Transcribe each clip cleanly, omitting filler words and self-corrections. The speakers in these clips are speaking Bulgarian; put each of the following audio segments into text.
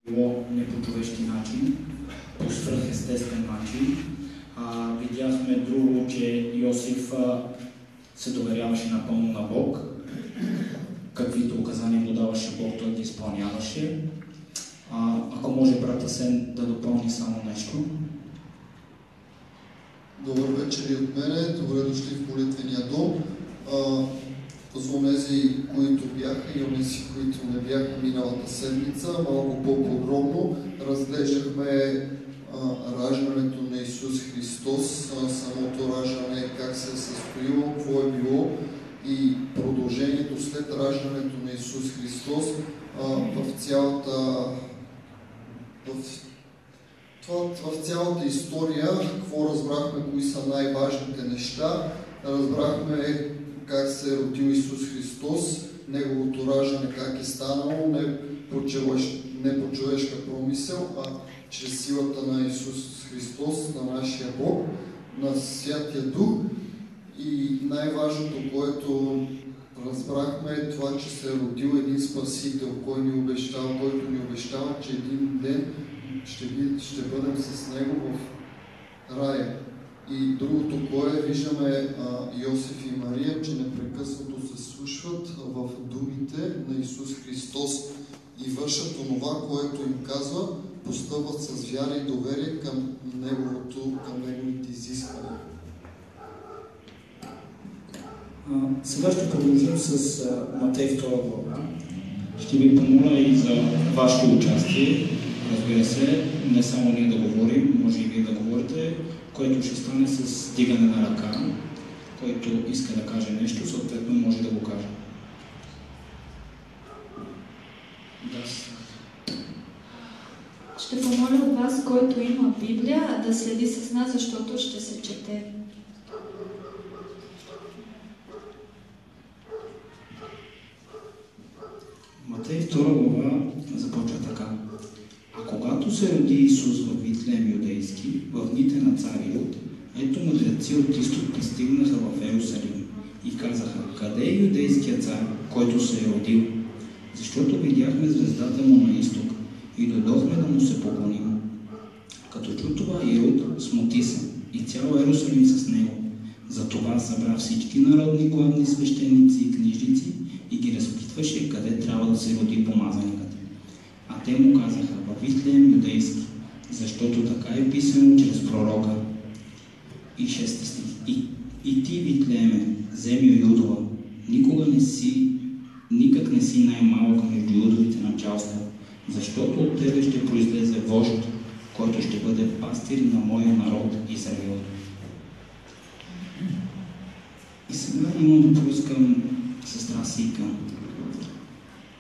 било не по човешки начин, по свръхестествен начин. Видяхме друго, че Йосиф се доверяваше напълно на Бог. Каквито указания му даваше Бог, той ги изпълняваше. Ако може брат Асен да допълни само нещо. Добър вечер и от мене. Добре дошли в молитвения дом. За онези, които бяха и онези, които не бяха миналата седмица, малко по-подробно разглеждахме раждането на Исус Христос, самото раждане, как се е състоило, какво е било и продължението след раждането на Исус Христос в цялата история. Какво разбрахме, кои са най-важните неща? Разбрахме как се е родил Исус Христос, неговото раждане как е станало, не по човешка промисъл, а чрез силата на Исус Христос, на нашия Бог, на Святия Дух. И най-важното, което разбрахме, е това, че се е родил един Спасител, който ни обещава, че един ден ще бъдем с него в рая. И другото, кое виждаме Йосиф и Мария, че непрекъснато се слушват в думите на Исус Христос и вършат онова, което им казва, постъпват с вяра и доверие към неговите изисквания. Сега ще продължим с Матей 2 глава. Ще ви помоля и за вашето участие. Разбира се, не само ние да говорим, може и вие да говорите, което ще стане с дигане на ръка, който иска да каже нещо, съответно може да го каже. Ще помоля от вас, който има Библия, да следи с нас, защото ще се чете. Матей 2 глава започва така. А когато се роди Исус в Витлеем юдейски, в дните на цар Ирод, ето мъдреци от изток пристигнаха в Иерусалим и казаха: къде е юдейският цар, който се е родил? Защото видяхме звездата му на изток и дойдохме да му се поклоним. Като чу това, Ирод смути се и цял Иерусалим с него. Затова събра всички народни главни свещеници и книжници и ги разпитваше къде трябва да се роди помазаникът. А те му казаха: във Витлеем юдейски, защото така е писано чрез пророка. И 6 стих. И ти, Витлееме, земя Юдова, никак не си най-малък между юдовите началства, защото от тебе ще произлезе вожд, който ще бъде пастир на моя народ Израил. И сега имам въпрос към сестра Сика.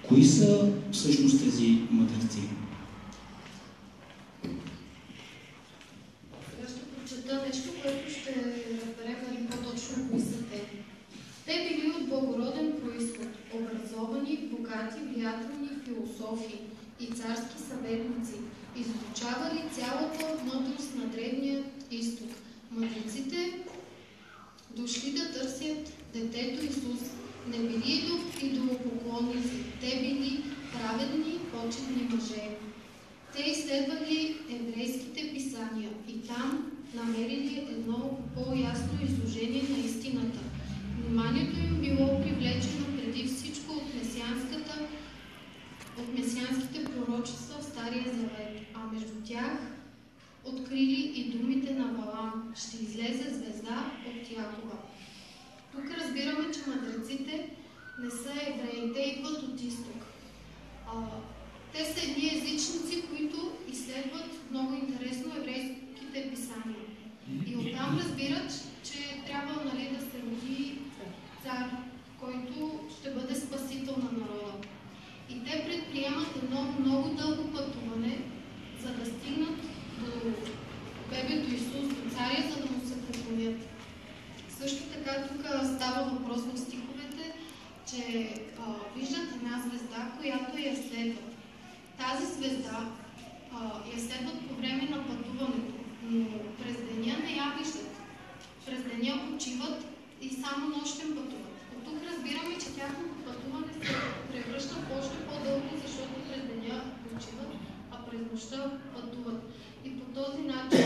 Кои са всъщност тези мъдреци? Сега ще прочета нещо, което ще разберем по-точно кои са те. Те били от благороден произход, образовани, богати, влиятелни философи и царски съветници, изучавали цялата мъдрост на Древния изток. Мъдреците дошли да търсят детето Исус, не били идолопоклонници, те били праведни, почетни мъже. Те изследвали еврейските писания и там намерили едно по-ясно изложение на истината. Вниманието им било привлечено преди всичко от месианските пророчества в Стария Завет, а между тях открили и думите на Валам: ще излезе звезда от Якова. Тук разбираме, че мъдреците не са евреи, те идват от изток. Те са едни езичници, които изследват много интересно еврейските писания. И оттам разбират, че трябва да се роди цар, който ще бъде спасител на народа. И те предприемат едно много дълго пътуване, за да стигнат до бебето Исус, до царя, за да му се поклонят. Също така тук става въпрос в стиховете, че виждат една звезда, която я следват. Тази звезда я следват по време на пътуването, но през деня не я виждат. През деня почиват и само нощем пътуват. От тук разбираме, че тяхното пътуване се превръща в още по-дълго, защото през деня почиват, а нощта пътуват. И по този начин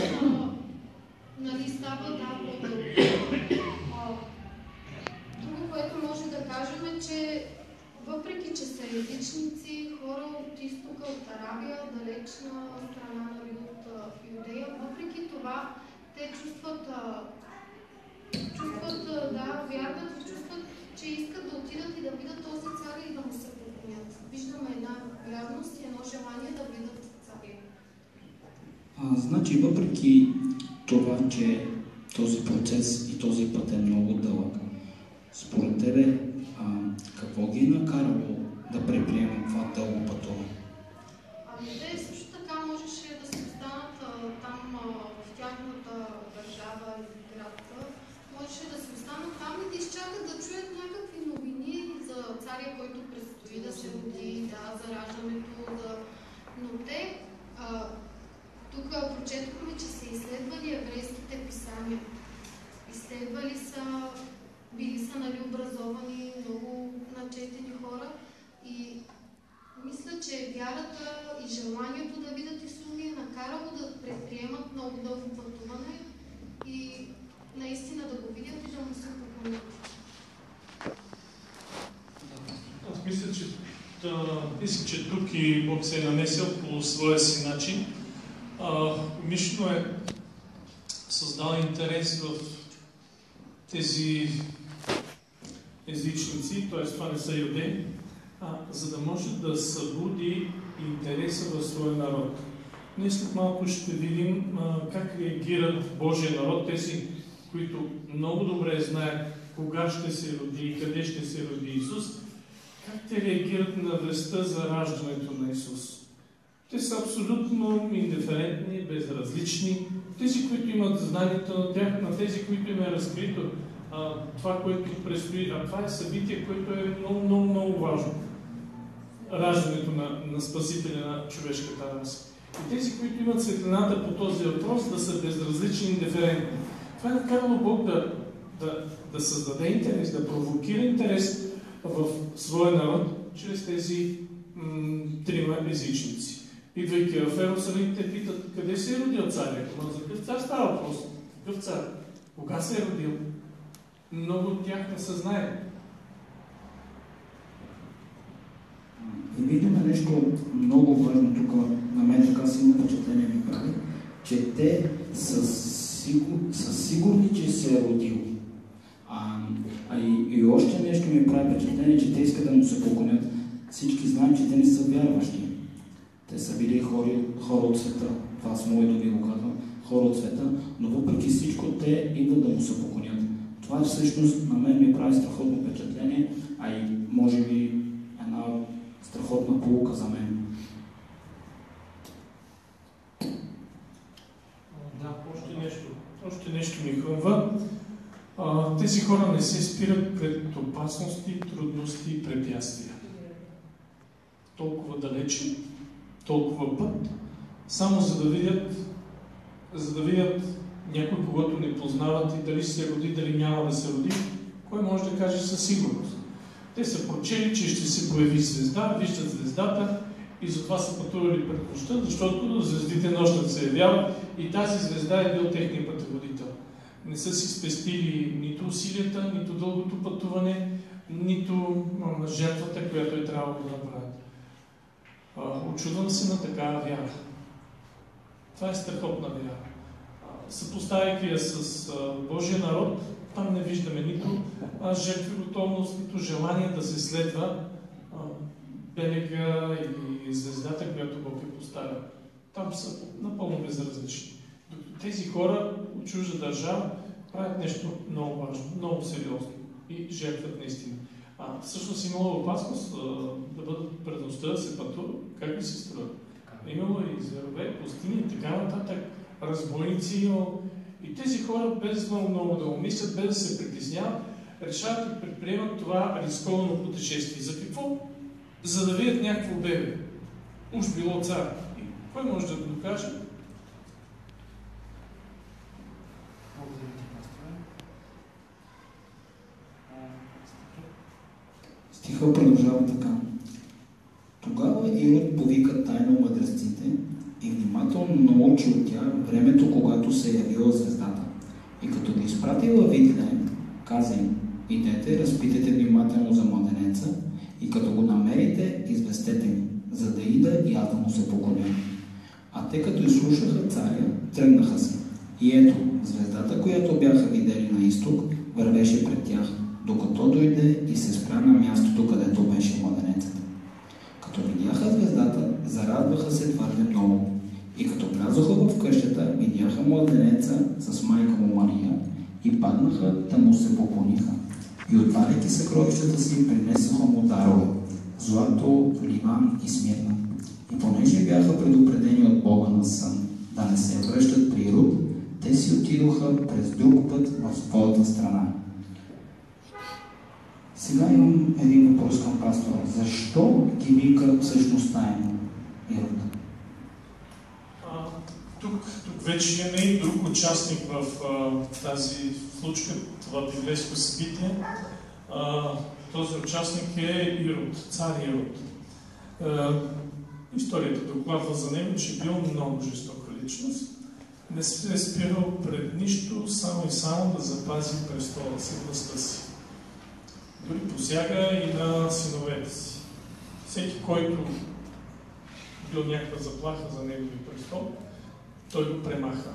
нали, става по-дълго. Друго, което може да кажем е, че въпреки, че са езичници, хора от изтока, от Арабия, далечна страна нали, от Юдея, въпреки това те чувстват, вярват и чувстват, че искат да отидат и да видят този цар и да му се поклонят. Виждаме една вярност и едно желание да видят царя. Значи, въпреки това, че този процес и този път е много дълъг, според тебе, какво ги е накарало да предприемат това дълго пътуване? Те също така можеше да се останат там в тяхната държава или град. Можеше да се останат там и да изчакат да чуят някакви новини за царя, който предстои да се роди, за раждането. Но те, тук прочетохме, че са изследвали еврейските писания. Изследвали са, били са нали, образовани, много начетени хора и мисля, че вярата и желанието да видят Исус ги е накарало да предприемат много дълго пътуване и наистина да го видят и да му се поклонят. Аз мисля, че тук и Бог се е намесил по своя си начин. Умишлено е създал интерес в тези езичници, т.е. това не са юдеи, за да може да събуди интереса в своя народ. Днес след малко ще видим как реагират Божия народ, тези, които много добре знаят кога ще се роди и къде ще се роди Исус, как те реагират на вестта за раждането на Исус. Те са абсолютно индиферентни, безразлични. Тези, които имат знанието на тях, на тези, които им е разкрито това, което предстои. А това е събитие, което е много, много, много важно. Раждането на Спасителя на човешката раса. И тези, които имат светлината по този въпрос, да са безразлични и индиферентни. Това е накарало Бог да създаде интерес, да провокира интерес в своя народ, чрез тези трима езичници. Идвайки в Ерусалим, те питат, къде се е родил царя? За какъв цар става въпрос? Какъв цар? Кога се е родил? Много от тях не са знаели. И виждаме нещо много важно тук. На мен така силно впечатление ми прави, че те са сигурни, че се е родил. И още нещо ми прави впечатление, че те искат да му се поклонят. Всички знаят, че те не са вярващи. Те са били хора от света. Това с мои думи го казвам. Хора от света. Но въпреки всичко, те идват да му се поклонят. Това всъщност на мен ми прави страхотно впечатление, а и може би една страхотна поука за мен. Да, още нещо ми хрумва. Тези хора не се спират пред опасности, трудности и препятствия. Толкова далече, толкова път, само за да видят някой, когато не познават и дали ще се роди, дали няма да се роди, кой може да каже със сигурност. Те са прочели, че ще се появи звезда, виждат звездата и затова са пътували пред нощта, защото звездите нощта се явяват и тази звезда е бил техния пътеводител. Не са си спестили нито усилията, нито дългото пътуване, нито жертвата, която е трябвало да направят. Очудвам се на такава вяра. Това е страхотна вяра. Съпоставяйки я с Божия народ, там не виждаме нито жертви готовност, нито желание да се следва белега или звездата, която Бог е поставил. Там са напълно безразлични. Докато тези хора от чужда държава правят нещо много важно, много сериозно и жертват наистина. Всъщност имало опасност да бъдат пред нощта, да се пътува. Как ви се струва? Имало и зверове, пустини и така нататък, разбойници. И тези хора, без много да умислят, без да се притесняват, решават да предприемат това рисковано пътешествие. За какво? За да видят някакво бебе. Уж било цар. И кой може да го докаже? Стиха продължава така. Тогава Ирод повика тайно мъдреците и времето, когато се е явила звездата. И като ги изпратила Витлеем, каза им: идете, разпитайте внимателно за младенеца и като го намерите, известете ми, за да ида и аз да му се поклоня. А те като изслушаха царя, тръгнаха се. И ето, звездата, която бяха видели на изток, вървеше пред тях, докато дойде и се спря на мястото, където беше младенецът. Като видяха звездата, зарадваха се твърде много. И като влязоха в къщата, видяха младенеца с майка му Мария и паднаха да му се поклониха. И отваряйки съкровищата си, принесоха му дарове – злато, ливан и смирна. И понеже бяха предупредени от Бога на сън да не се връщат при Ирод, те си отидоха през друг път в своята страна. Сега имам един въпрос към пастора. Защо ги вика всъщност таен Ирод? Тук вече имаме и друг участник в тази случка, това библейско събитие. Този участник е Ирод, цар Ирод. Историята докладва за него, че е бил много жестока личност. Не се е спирал пред нищо, само и само да запази престола си, властта си. Дори посяга и на синовете си. Всеки, който бил някаква заплаха за неговия престол, той го премаха.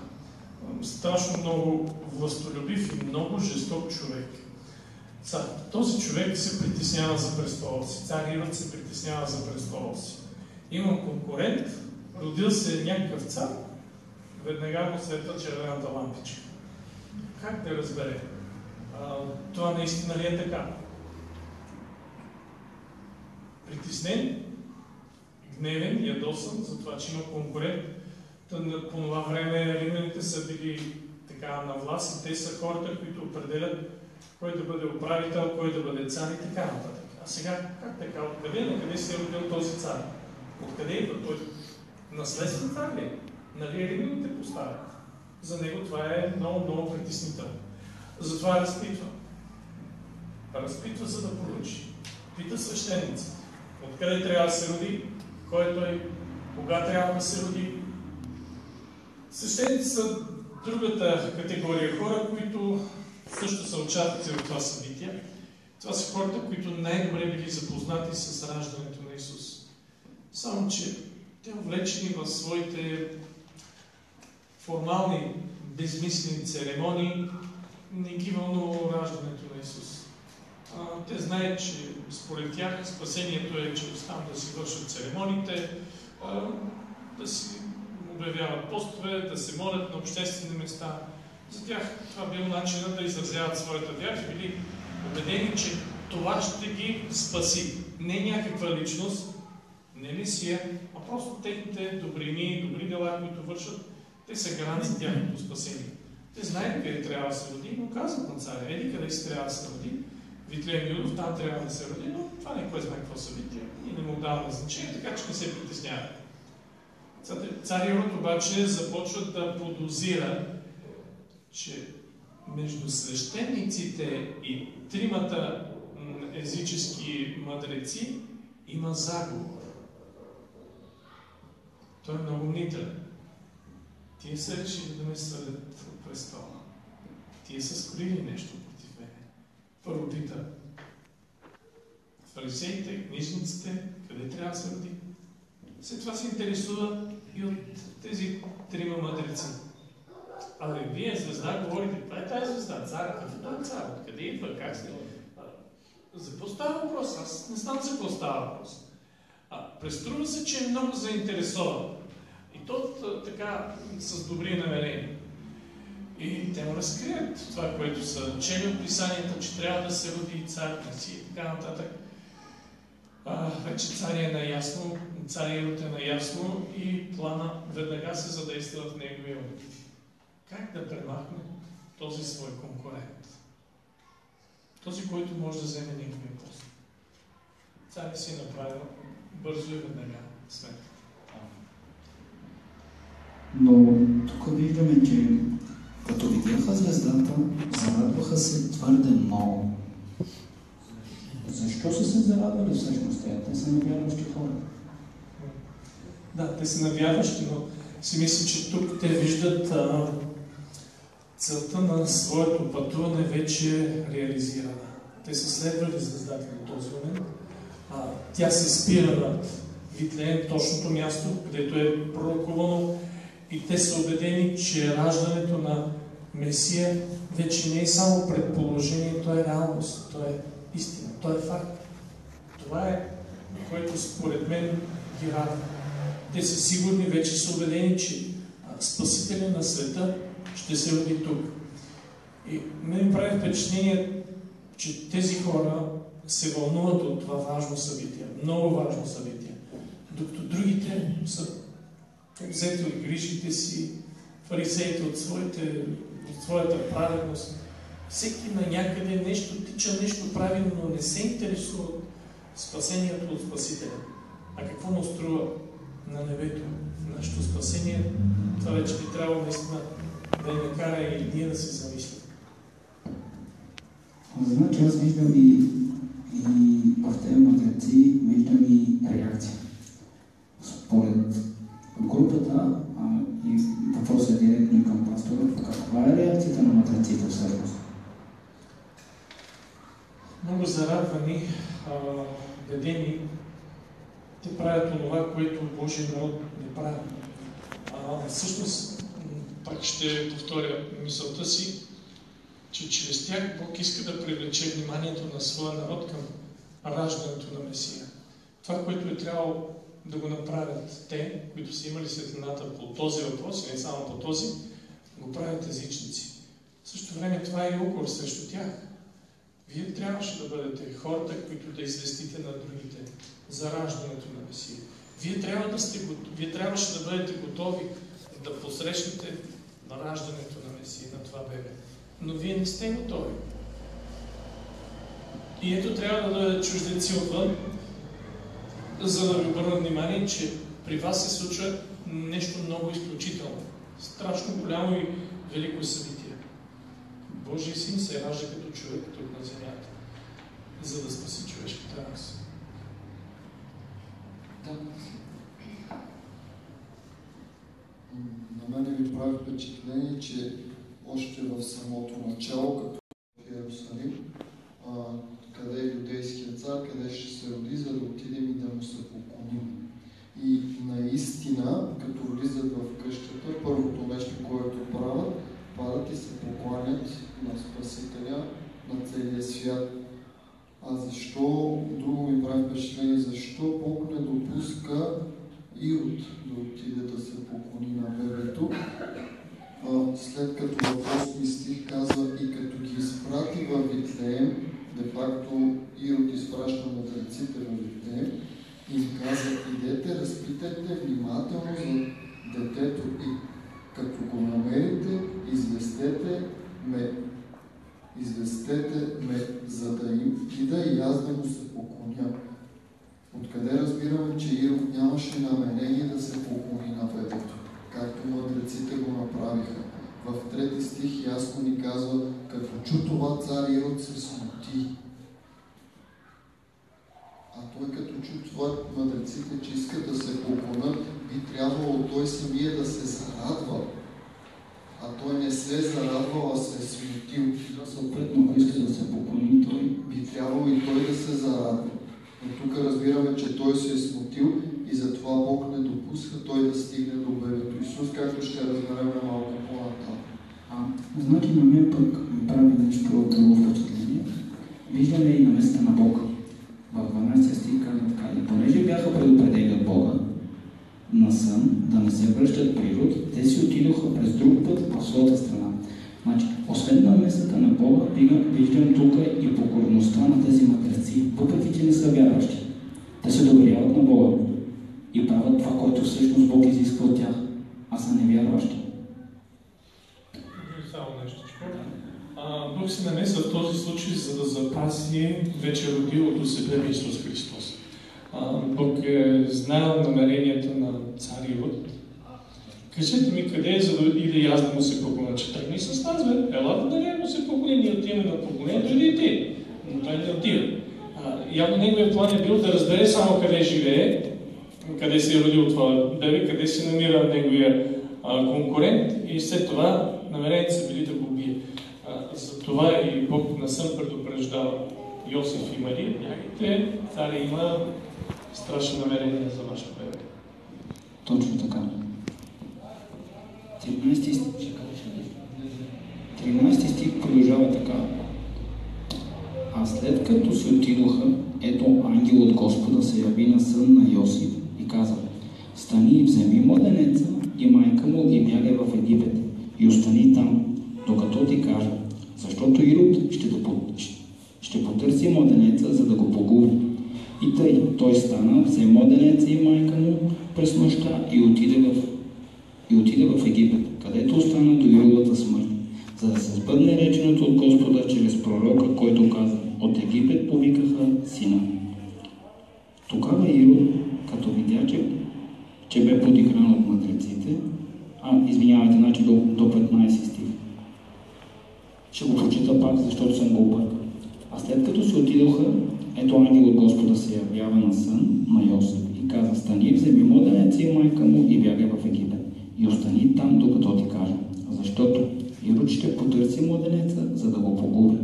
Страшно много властолюбив и много жесток човек. Този човек се притеснява за престола си. Цар Ирод се притеснява за престола си. Има конкурент, родил се някакъв цар, веднага му светва червената лампичка. Как да разбере? Това наистина ли е така? Притеснен, гневен, ядосан за това, че има конкурент. По това време римляните са били така на власт и те са хората, които определят кой да бъде управител, кой да бъде цар и така нататък. А сега, как така? Откъде, на къде се е родил този цар? Откъде идва той? Наследствен цар ли? Нали римляните поставят? За него това е много, много притеснително. Затова разпитва. Разпитва, за да поручи. Пита свещениците. Откъде трябва да се роди? Кой е той? Кога трябва да се роди? Свещеници са другата категория хора, които също са участници в това събитие. Това са хората, които най-добре били запознати с раждането на Исус. Само че те увлечени в своите формални, безмислени церемонии, не ги вълнува раждането на Исус. Те знаят, че според тях спасението е, че остават да си вършат церемониите, да си обявяват постове, да се молят на обществени места. За тях това бил начинът да изразяват своята вяра и били убедени, че това ще ги спаси. Не някаква личност, не месия, а просто техните добрини, добри дела, които вършат, те са гарант за тяхното спасение. Те знаят къде трябва да се роди, но казват на царя: еди къде си трябва да се роди. Витлеем Юдов, там трябва да се роди, но това не е кой знае какво събитие и не му дава значение, така че не се притеснява. Цар Ирод обаче започва да подозира, че между свещениците и тримата езически мъдреци има заговор. Той е много мнителен. Тие са решили да ме съдят от престола. Тие са скрили нещо против мене. Първо пита фарисеите, книжниците, къде трябва да се роди. След това се интересува и от тези трима мъдреци. Абе, вие звезда говорите, това е тази звезда, цар, какъв е цар, откъде идва, как се... За какво става въпрос? Аз не знам за какво става въпрос. Преструва се, че е много заинтересован. И то така с добри намерения. И те му разкрият това, което са чели от писанията, че трябва да се роди цар, Месия и така нататък. Вече цар е наясно, цар Ирод е наясно и плана веднага се задейства в неговия мотив. Как да премахне този свой конкурент? Този, който може да вземе неговия пост. Цар си направил бързо и веднага след. Но тук виждаме, че като видяха звездата, зарадваха се твърде много. Защо са се зарадвали всъщност? Те са невярващи хора. Да, те са невярващи, но си мисля, че тук те виждат целта на своето пътуване вече е реализирана. Те са следвали звездата на този момент. Тя се спира над Витлеем, точното място, където е пророкувано, и те са убедени, че раждането на Месия вече не е само предположение, то е реалност, то е истина, то е факт. Това е, което според мен ги радва. Те са сигурни, вече са убедени, че Спасителя на света ще се роди тук. И мен прави впечатление, че тези хора се вълнуват от това важно събитие, много важно събитие, докато другите са взети от грижите си, фарисеите от своята праведност. Всеки на някъде нещо тича, нещо прави, но не се интересува от спасението от Спасителя. А какво му струва на небето? Нашето спасение, това вече би трябвало наистина да ни накара и ние да се замислим. Значи аз виждам и в тези мъдреци виждам и реакция. Според групата, и въпросът е директно към пастора, каква е реакцията на мъдреците всъщност? Много зарадвани, бедени, те правят онова, което Божия народ не прави. Всъщност, пак ще повторя мисълта си, че чрез тях Бог иска да привлече вниманието на своя народ към раждането на Месия. Това, което е трябвало да го направят те, които са имали светлината по този въпрос, и не само по този, го правят езичници. В същото време това е и укор срещу тях. Вие трябваше да бъдете хората, които да известите на другите за раждането на Месия. Вие трябваше да бъдете готови да посрещнете на раждането на Месия, на това бебе. Но вие не сте готови. И ето трябва да дойдат чужденци отвън, за да ви обърнат внимание, че при вас се случва нещо много изключително. Страшно голямо и велико събитие. Божий син се ражда като човек тук на земята, за да спаси човешката раса. Да. На мен ми прави впечатление, че още в самото начало, като в Иерусалим, къде е юдейският цар, къде ще се роди, за да отидем и да му се поклоним. И наистина, като влизат в къщата, първото нещо, което правят, падат и се покланят на Спасителя на целия свят. А защо, друго ми прави впечатление, защо Бог не допуска Ирод да отиде да се поклони на бебето, след като в 8 стих казва и като ги изпрати във Витлеем, де факто Ирод изпраща мъдреците във Витлеем, им каза, идете, разпитайте внимателно за детето и като го намерите, известете ме, за да им ида и аз да му се поклоня. Откъде разбираме, че Ирод нямаше намерение да се поклони на бебето, както мъдреците го направиха. В 3 стих ясно ни казва, като чу това, цар Ирод се смути. А той като чу това, мъдреците, че искат да се поклонят, би трябвало той самия да се зарадва. А той не се е зарадвал, а се е смутил. Съответно, ако иска да се поклони, той би трябвало и той да се зарадва. Но тук разбираме, че той се е смутил и затова Бог не допуска той да стигне до бебето Исус, както ще разберем малко по-нататък. Значи на мен пък ми прави нещо друго впечатление. Виждаме и на места на Бога. В 12 стих казва така, и понеже бяха предупредени от Бога на сън, да не се връщат при Руд, те си отидоха през друг път в своята страна. Значи, освен на местата на Бога, виждам тук и покорността на тези мъдреци, въпреки че не са вярващи. Те се доверяват на Бога и правят това, което всъщност Бог изисква от тях, а са невярващи. Само нещичко. Бог се намесва в този случай, за да запази вече родилото се бебе Исус Христос. Бог е знаел намеренията на цар Ирод. Кажете ми къде е, за да иде и аз да му се поклоня, че тръгни с нас, бе. Елата да не му се поклони, ние отиваме на поклонение, дойде и ти. Но той не отива. Явно неговият план е бил да разбере само къде живее, къде се е родил това бебе, къде се намира неговия конкурент и след това намеренията са били да го убие. Затова и Бог не съм предупреждал Йосиф и Мария. Бягайте, царя има страшни намерения за вашето бебе. Точно така. 13 стих продължава така. А след като си отидоха, ето ангел от Господа се яви на сън на Йосиф и каза: стани и вземи младенеца и майка му и бягай в Египет и остани там, докато ти кажа, защото Ирод ще потърси младенеца, за да го погуби. И тъй, той стана, взе младенеца и майка му през нощта и отиде в Египет, където остана до Иродовата смърт, за да се сбъдне реченото от Господа чрез пророка, който каза: от Египет повикаха сина. Тогава Ирод, като видя, че бе подигран от мъдреците, значи до 15 стих. Ще го прочита пак, защото съм го объркал. А след като се отидоха, ето ангел от Господа се явява на сън на Йосиф и каза: стани, вземи младенеца и майка му и бягай в Египет и остани там, докато ти кажа, защото Ирод ще потърси младенеца, за да го погуби.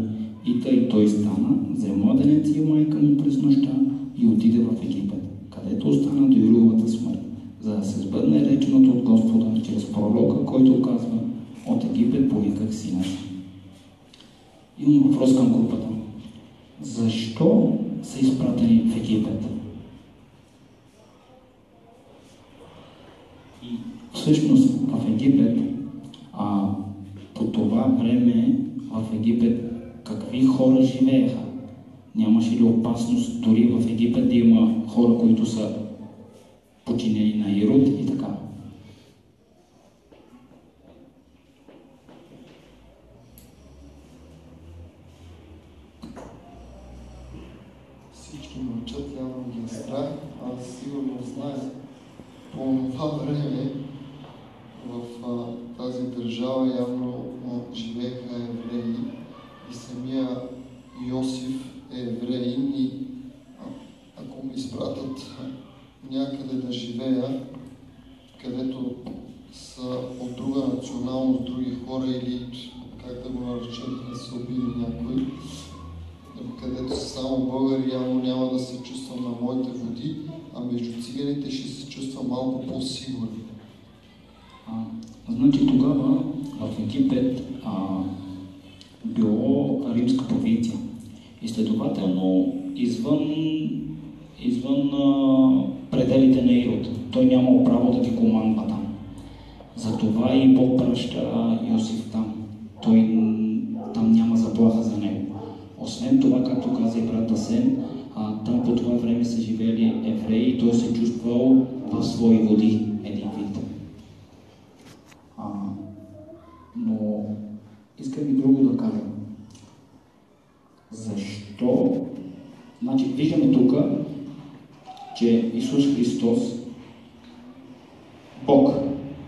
И тъй той стана, взе младенеца и майка му през нощта и отиде в Египет, където остана до Иродовата смърт, за да се сбъдне реченото от Господа чрез пророка, който казва: от Египет повиках сина си. Имам въпрос към групата. Защо са изпратени в Египет? И всъщност в Египет, по това време в Египет какви хора живееха? Нямаше ли опасност дори в Египет да има хора, които са подчинени на Ирод и така? Всички мълчат, явно ги е страх. Аз сигурно знаех по това време в тази държава явно живееха евреи и самия Йосиф е евреин и ако ме изпратят някъде да живея, където са от друга националност, други хора или, как да го наречат, не са убили някой, където са само българи, явно няма да се чувствам на моите води, а между циганите ще се чувствам малко по-сигурен. Значи тогава в Египет било римска провинция и следователно извън пределите на Ирод. Той нямал право да ги командва там. Затова и Бог праща Йосиф там. Там няма заплаха за него. Освен това, както каза и брат Асен, там по това време са живели евреи и той се чувствал в свои води, един вид. Но искам и друго да кажа. Защо? Значи, виждаме тук, че Исус Христос, Бог,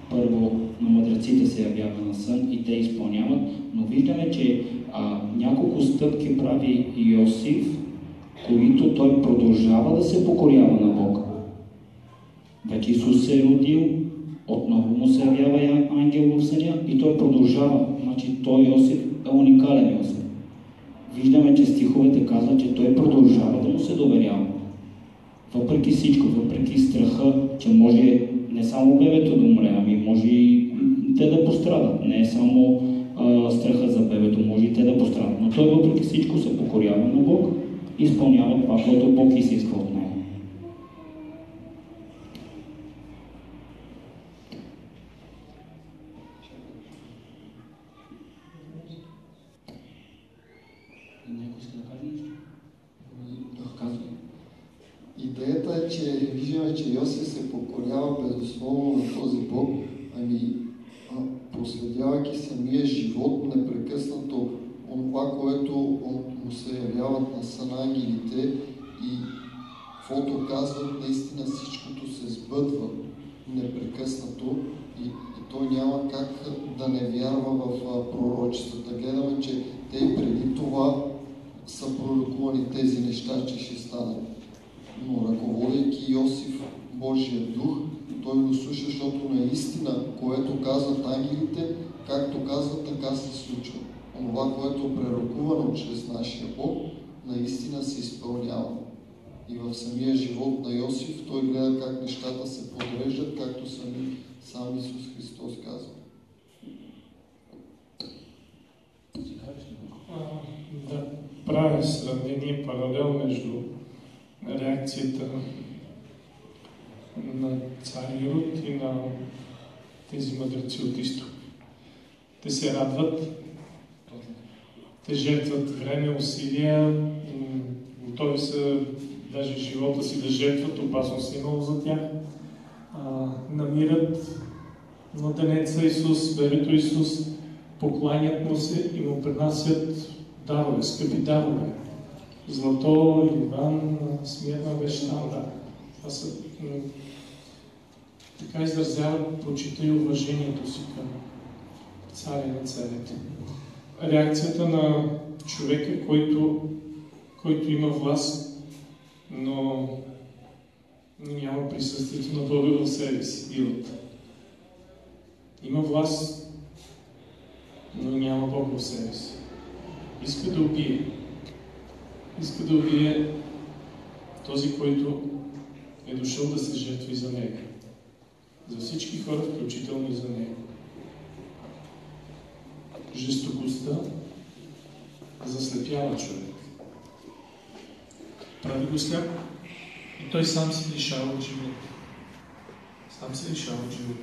първо на мъдреците се явява на сън и те изпълняват, но виждаме, че няколко стъпки прави Йосиф, които той продължава да се покорява на Бог. Вече Исус се е родил, отново му се явява ангел в съня и той продължава. Значи той Йосиф е уникален Йосиф. Виждаме, че стиховете казват, че той продължава да му се доверява. Въпреки всичко, въпреки страха, че може не само бебето да умре, ами може и те да пострадат. Не е само страха за бебето, може и те да пострадат. Но той въпреки всичко се покорява на Бог и изпълнява това, което Бог изисква от него. Идеята е, че виждаме, че Йосиф се покорява безусловно на този Бог, проследявайки самия живот непрекъснато това, което му се явяват на сън ангелите и каквото казват, наистина всичкото се сбъдва непрекъснато и той няма как да не вярва в пророчествата. Гледаме, че те и преди това са пророкувани тези неща, че ще станат. Но ръководейки Йосиф Божия дух, той го слуша, защото наистина, което казват ангелите, както казват, така се случва. Това, което е прерокувано чрез нашия Бог, наистина се изпълнява. И в самия живот на Йосиф той гледа как нещата се подреждат, както сам Исус Христос казва. Да правя сравнение, паралел между реакцията на цар Ирод и на тези мъдреци от изток. Те се радват, те жертват време, усилия, готови са даже живота си да жертват, опасност имало за тях. Намират младенеца Исус, бебето Исус, покланят му се и му принасят дарове, скъпи дарове. Злато, ливан, смирна вещан, да. Това са, така изразяват почита и уважението си към царя на царете. Реакцията на човека, който има власт, но няма присъствието на Бога в себе си. Ирод. Има власт, но няма Бог в себе си. Иска да убие. Иска да убие този, който е дошъл да се жертви за него. За всички хора, включително и за него. Жестокостта заслепява човек. Прави го сляп и той сам се лишава от живота. Сам се лишава от живота.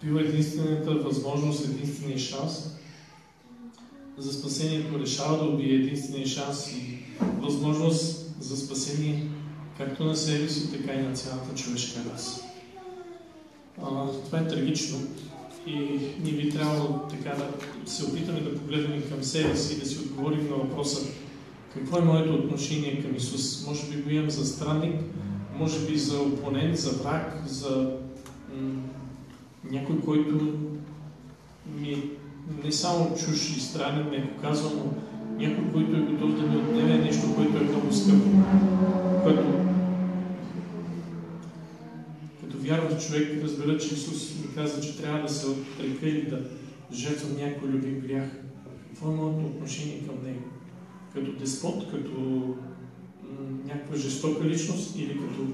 Бива единствената възможност, единствения шанс за спасението. Решава да убие единствения шанс и възможност за спасение както на себе си, така и на цялата човешка раса. Това е трагично и ние би трябвало така да се опитаме да погледнем към себе си и да си отговорим на въпроса какво е моето отношение към Исус. Може би го имам за странник, може би за опонент, за враг, за някой, който ми не само чуж и странен, меко казвам, но някой, който е готов да ми отнеме нещо, което е много скъпо. Като вярващ човек разбира, че Исус ми каза, че трябва да се отрека или да жертвам някой любим грях. Какво е моето отношение към него? Като деспот, като някаква жестока личност или като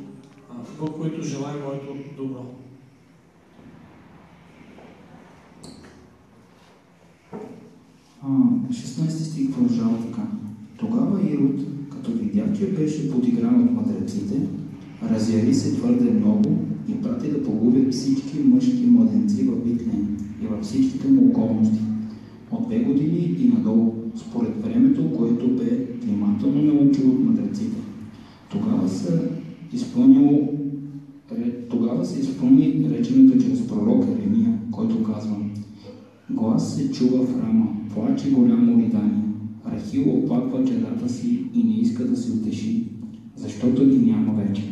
Бог, който желае моето добро? А, 16 стих продължава така. Тогава Ирод, като видя, че беше подигран от мъдреците, разяри се твърде много и прати да погубят всички мъжки младенци в Витлеем и във всичките му околности, от 2 години и надолу, според времето, което бе внимателно научил от мъдреците. Тогава се изпълни реченото чрез пророк Еремия, който казва: глас се чува в Рама, плаче голямо ридание. Рахил оплаква чедата си и не иска да се утеши, защото ги няма вече.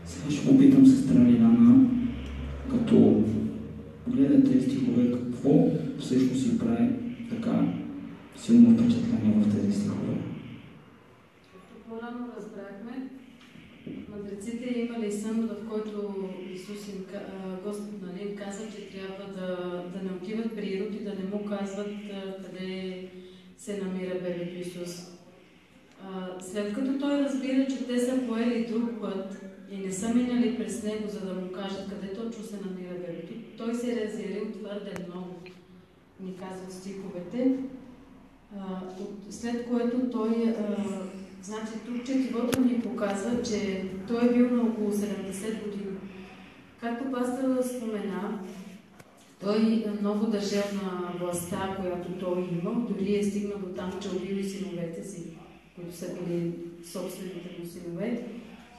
Сега ще попитам сестра Лиляна, като гледа тези стихове, какво всъщност си прави така силно впечатление в тези стихове? По-рано разбрахме, мъдреците имали сън, в който Исус Господ им каза, че трябва да не отиват при Ирод и да не му казват къде се намира бебето Исус. След като той разбира, че те са поели друг път и не са минали през него, за да му кажат къде точно се намира бебето, той се е разярил твърде много, ни казват стиховете, след което той значи тук четивото ни показва, че той е бил на около 70 години. Както пастора спомена, той много държал на властта, която той има, дори е стигнал до там, че убил и синовете си, които са били собствените му синове.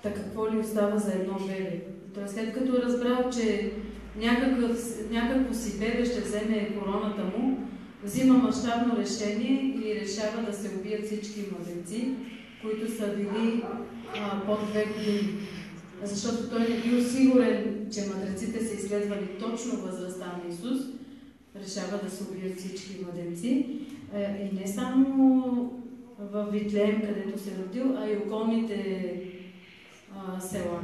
Така какво ли остава за едно бебе? Той след като разбрал, че някакво си бебе ще вземе короната му, взима мащабно решение и решава да се убият всички младенци, които са били под 2 години. Защото той не бил сигурен, че мъдреците са изследвали точно възрастта на Исус, решава да се убият всички младенци. И не само в Витлеем, където се родил, а и околните села.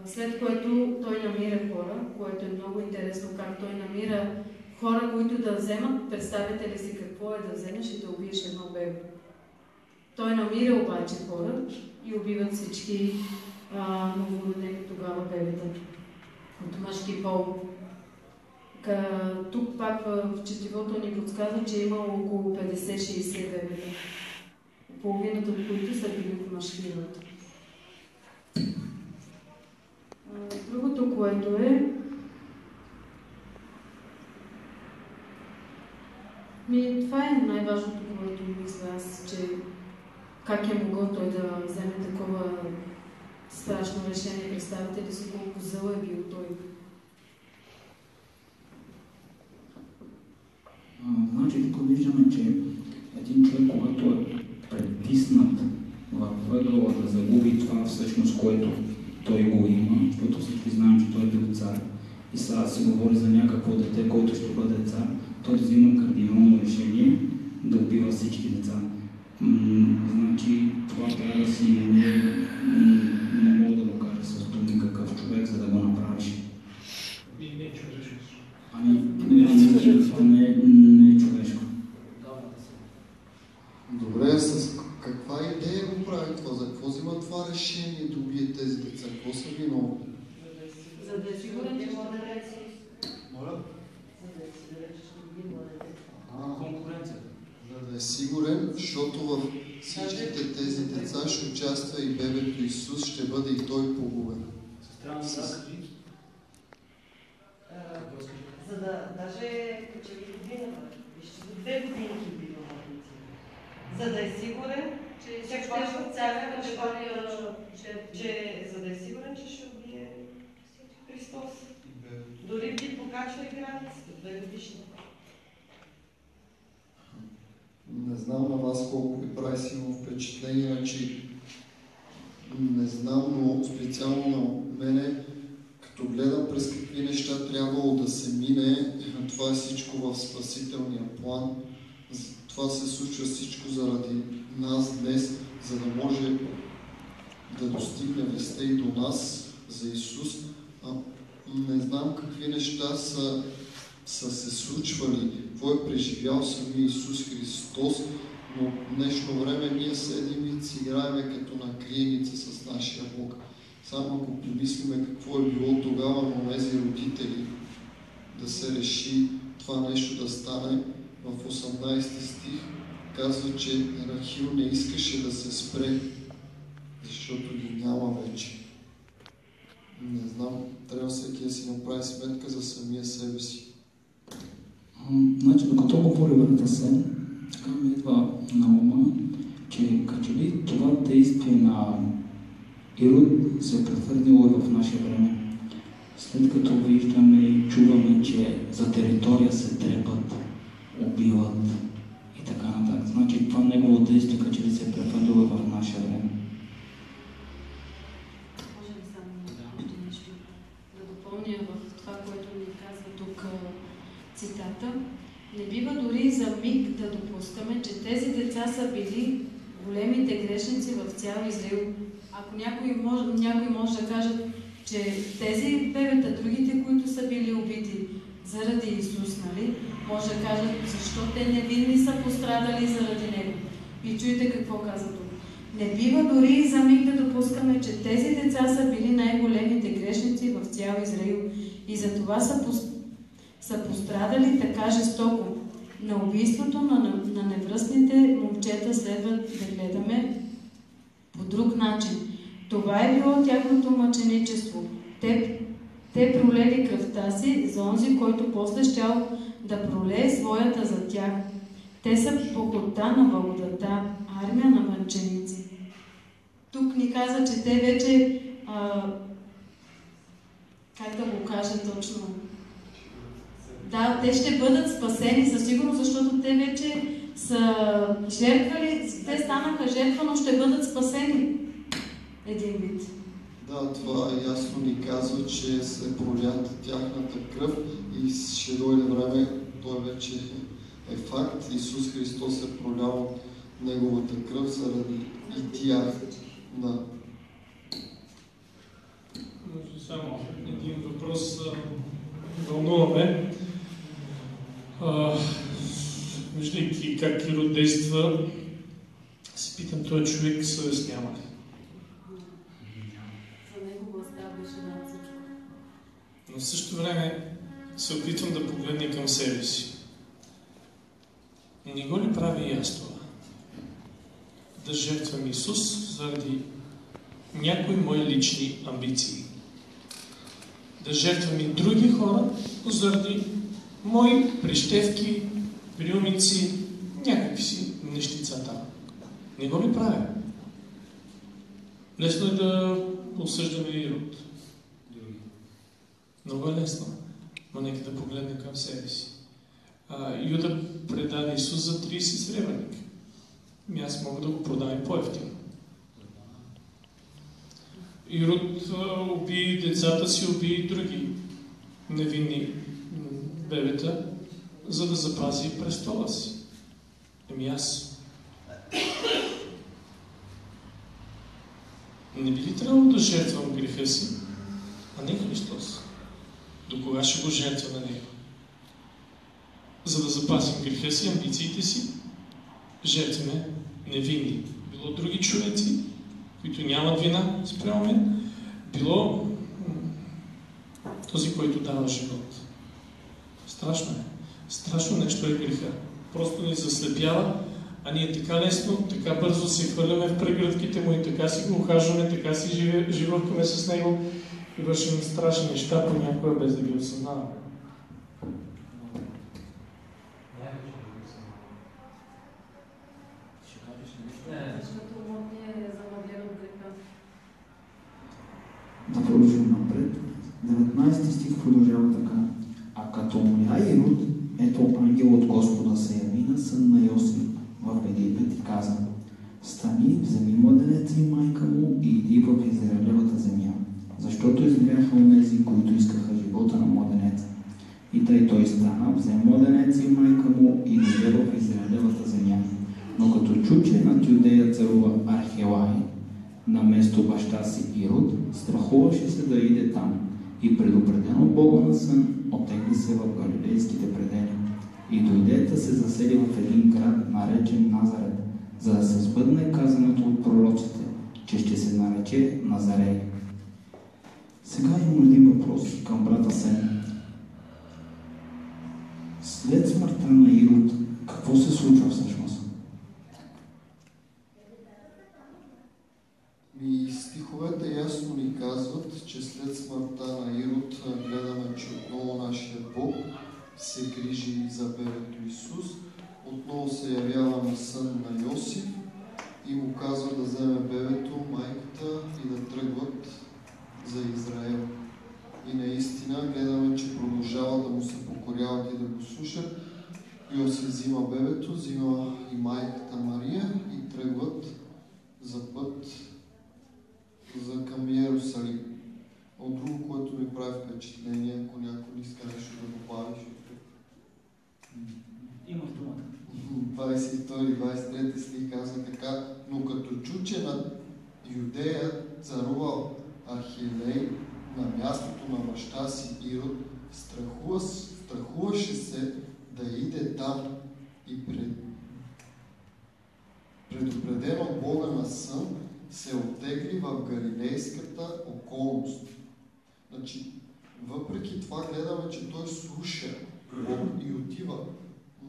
След което той намира хора, което е много интересно как той намира хора, които да вземат. Представете ли си какво е да вземеш и да убиеш едно бебе? Той намира обаче хора и убиват всички новородени тогава бебета от мъжки пол. Тук пак в четивото ни подсказва, че е имало около 50-60 бебета, половината от които са били от мъжки род. Другото, което е, това е най-важното, което мисля аз, че как е могъл той да вземе такова страшно решение. Представете ли си колко зъл е бил той? Значи тук виждаме, че един човек, когато е притиснат във въгъла да загуби това всъщност, което той го има, защото всички знаем, че той е бил цар и сега се говори за някакво дете, който ще бъде цар, той взима кардинално решение да убива всички деца. Значи това трябва да си не мога да го кажа с думи какъв човек, за да го направиш. И не човешко. Това не е човешко. Добре, с каква идея го прави това? За какво взима това решение да убие тези деца? Какво са виновни? За да е сигурен, че може да реси. Моля? За да си да речеш убива дете. Конкуренция. За да е сигурен, защото в всичките тези деца ще участва и бебето Исус, ще бъде и той погубен. За да, даже като ли година, вижте, до 2 годинки бива младици. За да е сигурен, че ще царя, че за да е сигурен, че ще убие Христос. Дори би покачва и границата, 2 годишни. Не знам на вас колко ви прави силно впечатление, че не знам, но специално на мене, като гледам през какви неща трябвало да се мине, това е всичко в спасителния план. Това се случва всичко заради нас днес, за да може да достигне веста и до нас за Исус. Не знам какви неща са се случвали, какво е преживял самия Исус Христос, но в днешно време ние седим и си играеме като на криеница с нашия Бог. Само ако помислиме какво е било тогава на тези родители да се реши това нещо да стане, в 18 стих казва, че Рахил не искаше да се спре, защото ги няма вече. Не знам, трябва всеки да си направи сметка за самия себе си. Значи, докато говори върната се, така ми идва на ума, че като ли това действие на Ирод се е превърнало в наше време. След като виждаме и чуваме, че за територия се трепат, убиват и така нататък. Значи това негово действие като ли се е превърнало в наше време. Може ли само още нещо да допълня в това, което ни казва тук цитата? Не бива дори за миг да допускаме, че тези деца са били големите грешници в цял Израил. Ако някой може да каже, че тези бебета, другите, които са били убити заради Исус, нали, може да кажат, защо те невинни са пострадали заради Него. И чуйте какво казва тук. Не бива дори за миг да допускаме, че тези деца са били най-големите грешници в цял Израил и за това са пострадали така жестоко. На убийството на невръстните момчета следва да гледаме по друг начин. Това е било тяхното мъченичество. Те пролели кръвта си за онзи, който после щял да пролее своята за тях. Те са похота на благодата, армия на мъченици. Тук ни каза, че те вече, как да го кажа точно, да, те ще бъдат спасени със сигурност, защото те вече са жертвали, те станаха жертва, но ще бъдат спасени един вид. Да, това ясно ни казва, че се пролята тяхната кръв и ще дойде време, той вече е факт. Исус Христос е пролял неговата кръв заради и тях. Да. Само един въпрос вълнуваме. Виждайки как Ирод действа, си питам, този човек съвест няма ли? За него властта беше над всичко. Но в същото време се опитвам да погледна към себе си. Не го ли прави и аз това? Да жертвам Исус заради някои мои лични амбиции. Да жертвам и други хора заради мои прищевки, приумици, някакви си нещица там. Не го ли правя? Лесно е да осъждаме Ирод. Много е лесно. Но нека да погледнем към себе си. Юда предаде Исус за 30 сребърника. Аз мога да го продам по-евтино. Ирод уби децата си, уби други невинни бебета, за да запази престола си. Аз. Не би ли трябвало да жертвам греха си, а не Христос? До кога ще го жертва на Него? За да запазим греха си, амбициите си, жертваме невинни. Било други човеци, които нямат вина спрямо мен, било този, който дава живот. Страшно е. Страшно нещо е греха. Просто ни заслепява, а ние така лесно, така бързо се хвърляме в прегръдките му и така си го ухажваме, така си живъркаме с него и вършим страшни неща понякога, без да ги осъзнаваме. Да продължим напред. 19 стих продължава така. А като умря Ирод, ето ангел от Господа се яви на сън на Йосиф в Египет и каза: стани, вземи младенеца и майка му и иди в Израилевата земя, защото изгряха онези, които искаха живота на младенеца. И тъй той стана, взе младенеца и майка му и дойде в Израилевата земя. Но като чу, че над Юдея царува Архелай, на место баща си Ирод, страхуваше се да иде там и предупреден от Бога на сън, оттегли се в галилейските предели и дойде да се засели в един град, наречен Назарет, за да се сбъдне казаното от пророците, че ще се нарече Назарей. Сега имам един въпрос към брата Сен. След смъртта на Ирод, какво се случва всъщност? И стиховете ясно ни казват, че след смъртта на Ирод гледаме, че отново нашия Бог се грижи за бебето Исус, отново се явява на сън на Йосиф и му казва да вземе бебето, майката и да тръгват за Израел. И наистина гледаме, че продължава да му се покоряват и да го слушат. Йосиф взима бебето, взима и майката Мария и тръгват за път за към Иерусалим. От друго, което ми прави впечатление, ако някой не иска нещо да добавиш. Има в думата. 22-23 стих казва така: но като чу, че на Юдея царувал Архилей на мястото на баща си Ирод, страхуваше се да иде там и предупреден от Бога на сън, се оттегли в галилейската околност. Значи, въпреки това гледаме, че той слуша Бог и отива,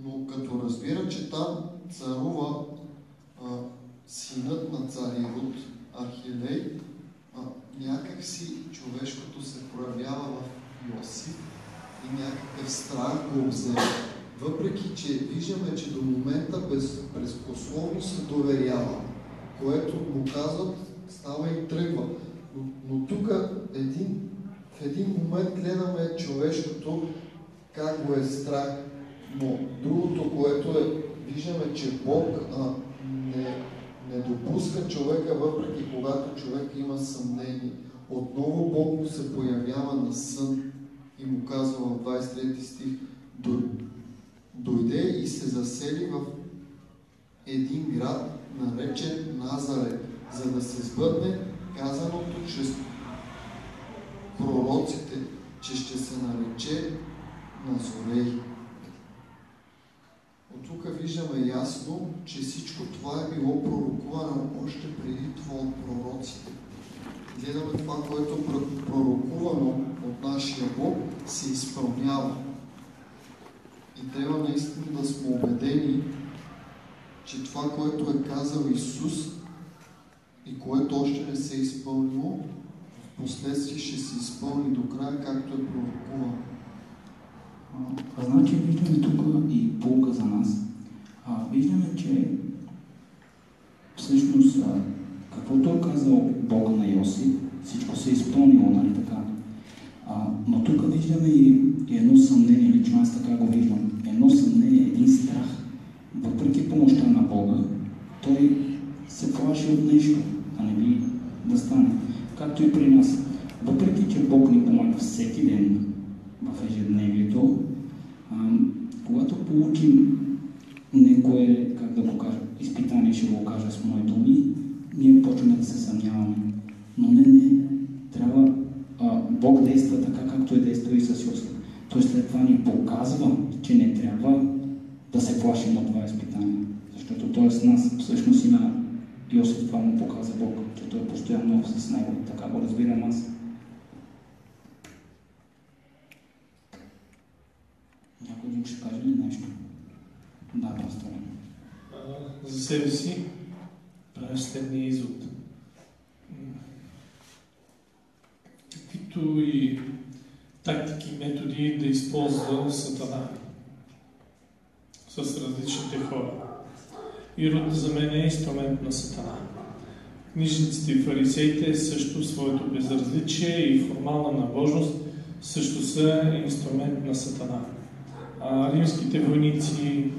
но като разбира, че там царува синът на цар Ирод, Архилей, някак си човешкото се проявява в Йосиф и някакъв страх го обзема. Въпреки, че виждаме, че до момента безпословно се доверява, което му казват, става и тръгва. Но тук в един момент гледаме човешкото, как го е страх. Но другото, което виждаме, че Бог не допуска човека, въпреки когато човек има съмнение. Отново Бог му се появява на сън и му казва в 23 стих: дойде и се засели в един град, наречен Назарет, за да се сбъдне казаното пророците, че ще се нарече Назорей. От тук виждаме ясно, че всичко това е било пророкувано още преди това от пророците. Гледаме това, което е пророкувано от нашия Бог, се изпълнява. И трябва наистина да сме убедени, че това, което е казал Исус и което още не се е изпълнило, в последствие ще се изпълни до края, както е пророкувано. Значи виждаме тук и полука за нас. Виждаме, че всъщност каквото е казал Бог на Йосиф, всичко се е изпълнило, нали така? Но тук виждаме и едно съмнение, лично аз така го виждам. Едно съмнение, един страх. Въпреки помощта на Бога, той се плаши от нещо, да не би да стане. Както и при нас. Въпреки, че Бог ни помага всеки ден в ежедневието, когато получим некое, как да го кажа, изпитание, ще го кажа с мои думи, ние почваме да се съмняваме. Но не, трябва Бог действа така, както е действал и с Йосиф. Той след това ни показва, че не трябва да се плашим от това изпитание. Защото той е с нас. Всъщност и на Йосиф това му показва Бог, че той е постоянно с него. Така го разбирам аз. Някой друг ще каже ли нещо? Да, пастор. За себе си правиш следния извод. Каквито и тактики и методи да използва Сатана с различните хора. Ирод за мен е инструмент на Сатана. Книжниците и фарисеите също своето безразличие и формална набожност също са инструмент на Сатана. Римските войници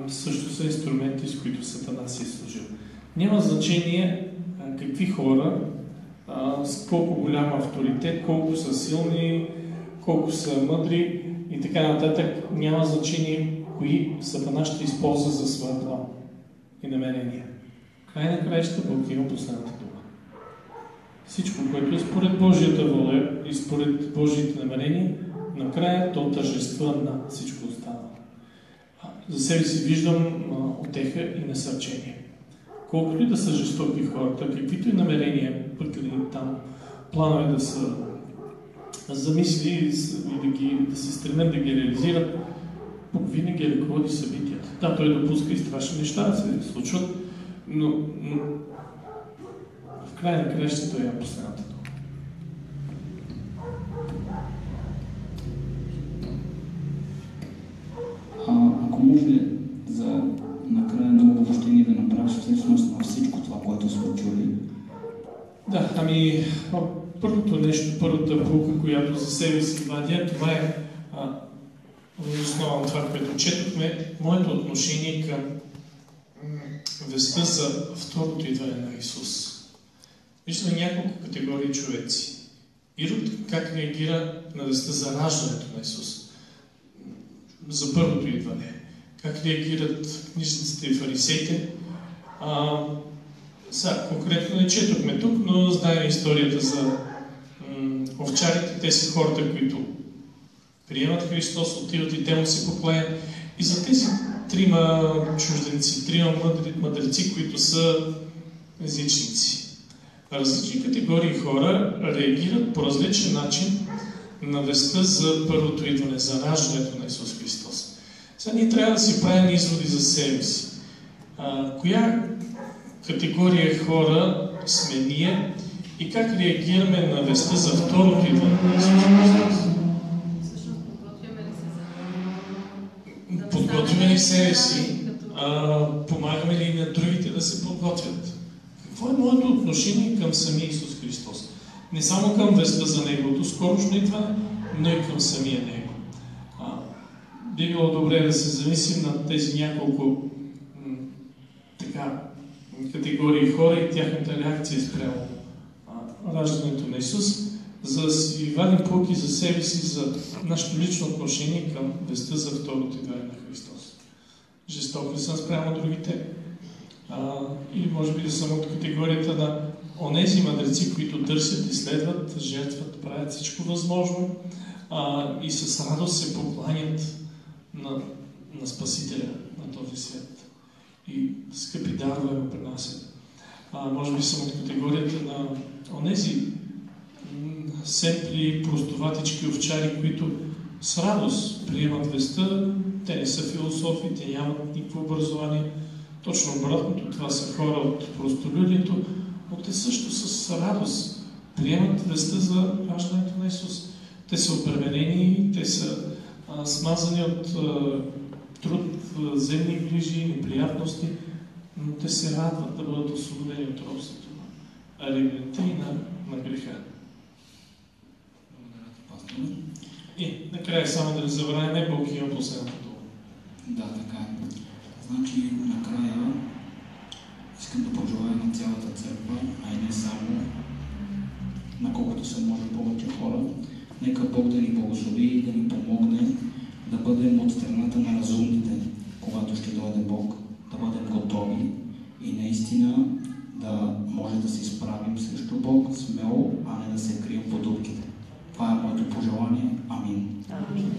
също са инструменти, с които Сатана си е служил. Няма значение какви хора, с колко голям авторитет, колко са силни, колко са мъдри и така нататък. Няма значение кои Сатана ще използва за своя план и намерение. Край на краища Бог има последната дума. Всичко, което е според Божията воля и според Божиите намерения, накрая то тържества на всичко останало. За себе си виждам утеха и насърчение. Колкото и да са жестоки хората, каквито и намерения, пък или там планове да са замисли и да се стремят да ги реализират, Бог винаги ръководи събитията. Да, той допуска и страшни неща да се случват, но в край на краищата той е последната дума. Ако може за накрая едно обобщение да направиш всъщност на всичко това, което сме чули. Да, първото нещо, първата полука, която за себе си вадя, това е основа на това, което четохме, моето отношение към вестта за второто идване на Исус. Виждаме няколко категории човеци. Ирод как реагира на вестта за раждането на Исус, за първото идване. Как реагират книжниците и фарисеите. Конкретно не четохме тук, но знаем историята за овчарите. Те са хората, които приемат Христос, отиват и те му се покланят. И за тези трима чужденци, трима мъдреци, които са езичници. Различни категории хора реагират по различен начин на вестта за първото идване, за раждането на Исус Христос. Сега ние трябва да си правим изводи за себе си. Коя категория хора сме ние и как реагираме на вестта за второто идване на Исус Христос? Подготвяме ли себе си? Помагаме ли на другите да се подготвят? Какво е моето отношение към самия Исус Христос? Не само към вестта за Неговото скорошно идване, но и към самия Него. Би било добре да се замислим над тези няколко категории хора и тяхната реакция спрямо раждането на Исус, за да си вадим поуки за себе си, за нашето лично отношение към вестта за второто идване на Христос. Жесток ли съм спрямо другите? Или може би да съм от категорията на онези мъдреци, които търсят, изследват, жертват, правят всичко възможно и с радост се покланят на Спасителя на този свят. И скъпи дарове му принасят. Може би съм от категорията на онези семпли, простоватички овчари, които с радост приемат веста. Те не са философи, те нямат никакво образование. Точно обратното, това са хора от простолюдието, но те също с радост приемат веста за раждането на Исус. Те са обременени, те са смазани от труд, земни грижи, неприятности, но те се радват да бъдат освободени от робството на регрети и на греха. И накрая само да не забравяме, Бог има последната дума. Да, така е. Значи, накрая искам да пожелая на цялата църква, а и не само, на колкото се може повече хора, нека Бог да ни благослови и да ни помогне да бъдем от страната на разумните, когато ще дойде Бог, да бъдем готови и наистина да може да се изправим срещу Бог смело, а не да се крием под дупките. Това е моето пожелание. Амин. Амин.